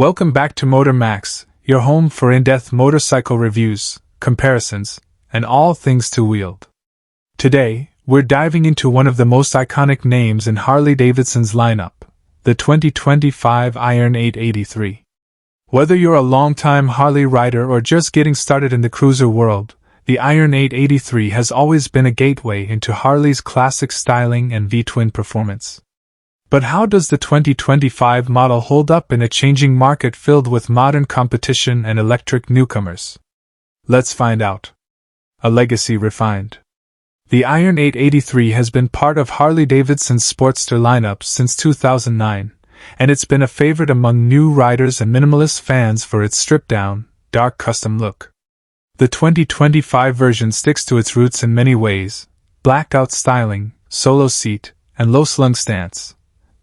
Welcome back to Motor Max, your home for in-depth motorcycle reviews, comparisons, and all things two-wheeled. Today, we're diving into one of the most iconic names in Harley Davidson's lineup, the 2025 Iron 883. Whether you're a longtime Harley rider or just getting started in the cruiser world, the Iron 883 has always been a gateway into Harley's classic styling and V-twin performance. But how does the 2025 model hold up in a changing market filled with modern competition and electric newcomers? Let's find out. A legacy refined. The Iron 883 has been part of Harley Davidson's Sportster lineup since 2009, and it's been a favorite among new riders and minimalist fans for its stripped-down, dark custom look. The 2025 version sticks to its roots in many ways: blacked-out styling, solo seat, and low-slung stance.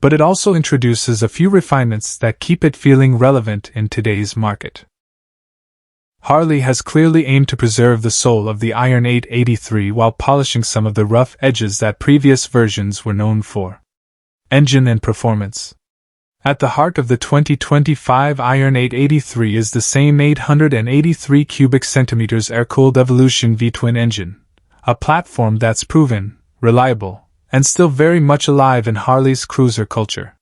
But it also introduces a few refinements that keep it feeling relevant in today's market. Harley has clearly aimed to preserve the soul of the Iron 883 while polishing some of the rough edges that previous versions were known for. Engine and performance. At the heart of the 2025 Iron 883 is the same 883 cubic centimeters air-cooled Evolution V-twin engine, a platform that's proven, reliable, and still very much alive in Harley's cruiser culture.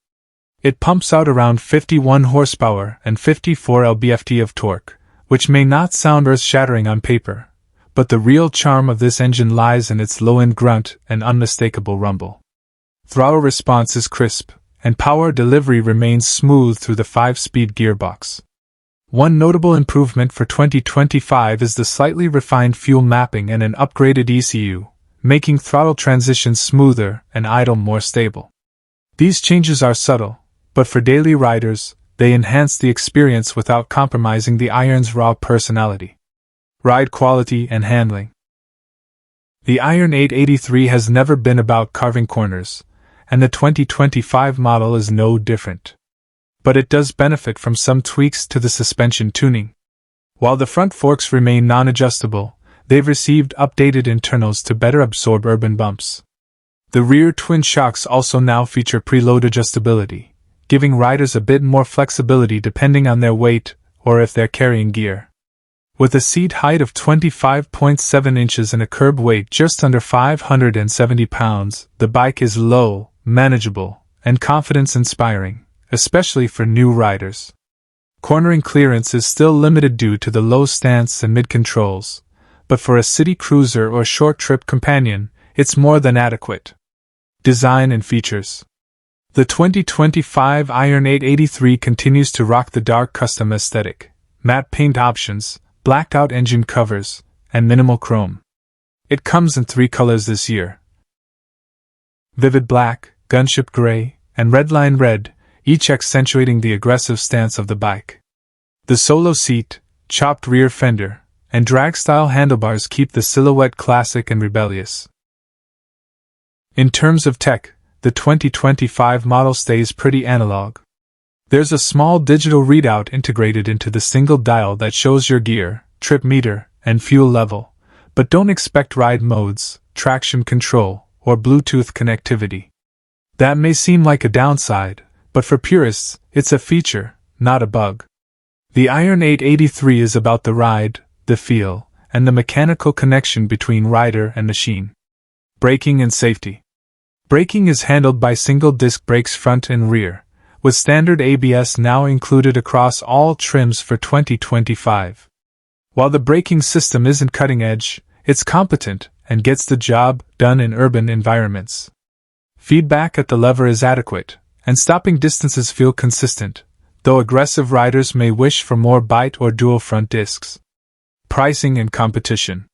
It pumps out around 51 horsepower and 54 lb-ft of torque, which may not sound earth-shattering on paper, but the real charm of this engine lies in its low-end grunt and unmistakable rumble. Throttle response is crisp, and power delivery remains smooth through the 5-speed gearbox. One notable improvement for 2025 is the slightly refined fuel mapping and an upgraded ECU, making throttle transitions smoother and idle more stable. These changes are subtle, but for daily riders, they enhance the experience without compromising the Iron's raw personality. Ride quality and handling. The Iron 883 has never been about carving corners, and the 2025 model is no different. But it does benefit from some tweaks to the suspension tuning. While the front forks remain non-adjustable, they've received updated internals to better absorb urban bumps. The rear twin shocks also now feature preload adjustability, giving riders a bit more flexibility depending on their weight or if they're carrying gear. With a seat height of 25.7 inches and a curb weight just under 570 pounds, the bike is low, manageable, and confidence-inspiring, especially for new riders. Cornering clearance is still limited due to the low stance and mid-controls, but for a city cruiser or short-trip companion, it's more than adequate. Design and features. The 2025 Iron 883 continues to rock the dark custom aesthetic, matte paint options, blacked-out engine covers, and minimal chrome. It comes in 3 colors this year: vivid black, gunship gray, and redline red, each accentuating the aggressive stance of the bike. The solo seat, chopped rear fender, and drag-style handlebars keep the silhouette classic and rebellious. In terms of tech, the 2025 model stays pretty analog. There's a small digital readout integrated into the single dial that shows your gear, trip meter, and fuel level, but don't expect ride modes, traction control, or Bluetooth connectivity. That may seem like a downside, but for purists, it's a feature, not a bug. The Iron 883 is about the ride, the feel, and the mechanical connection between rider and machine. Braking and safety. Braking is handled by single-disc brakes front and rear, with standard ABS now included across all trims for 2025. While the braking system isn't cutting-edge, it's competent and gets the job done in urban environments. Feedback at the lever is adequate, and stopping distances feel consistent, though aggressive riders may wish for more bite or dual front discs. Pricing and competition.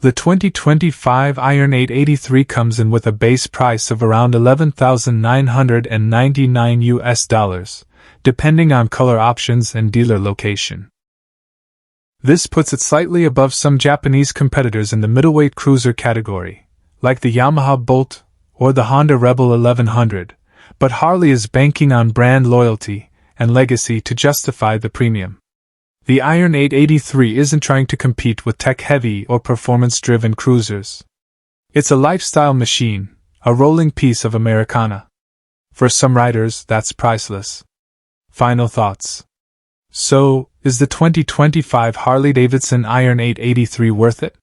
The 2025 Iron 883 comes in with a base price of around $11,999 depending on color options and dealer location. This puts it slightly above some Japanese competitors in the middleweight cruiser category, like the Yamaha Bolt or the Honda Rebel 1100, but Harley is banking on brand loyalty and legacy to justify the premium. The Iron 883 isn't trying to compete with tech-heavy or performance-driven cruisers. It's a lifestyle machine, a rolling piece of Americana. For some riders, that's priceless. Final thoughts. So, is the 2025 Harley Davidson Iron 883 worth it?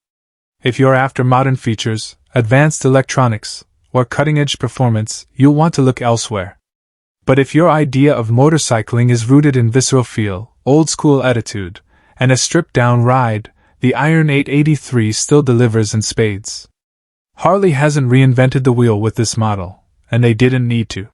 If you're after modern features, advanced electronics, or cutting-edge performance, you'll want to look elsewhere. But if your idea of motorcycling is rooted in visceral feel, old-school attitude, and a stripped-down ride, the Iron 883 still delivers in spades. Harley hasn't reinvented the wheel with this model, and they didn't need to.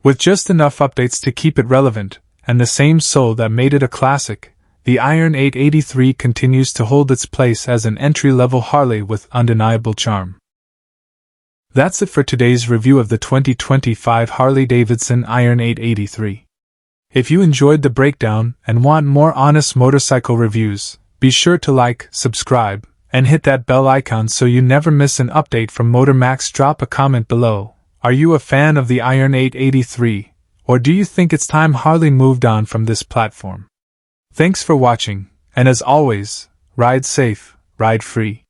With just enough updates to keep it relevant, and the same soul that made it a classic, the Iron 883 continues to hold its place as an entry-level Harley with undeniable charm. That's it for today's review of the 2025 Harley Davidson Iron 883. If you enjoyed the breakdown and want more honest motorcycle reviews, be sure to like, subscribe, and hit that bell icon so you never miss an update from MotorMax. Drop a comment below. Are you a fan of the Iron 883, or do you think it's time Harley moved on from this platform? Thanks for watching, and as always, ride safe, ride free.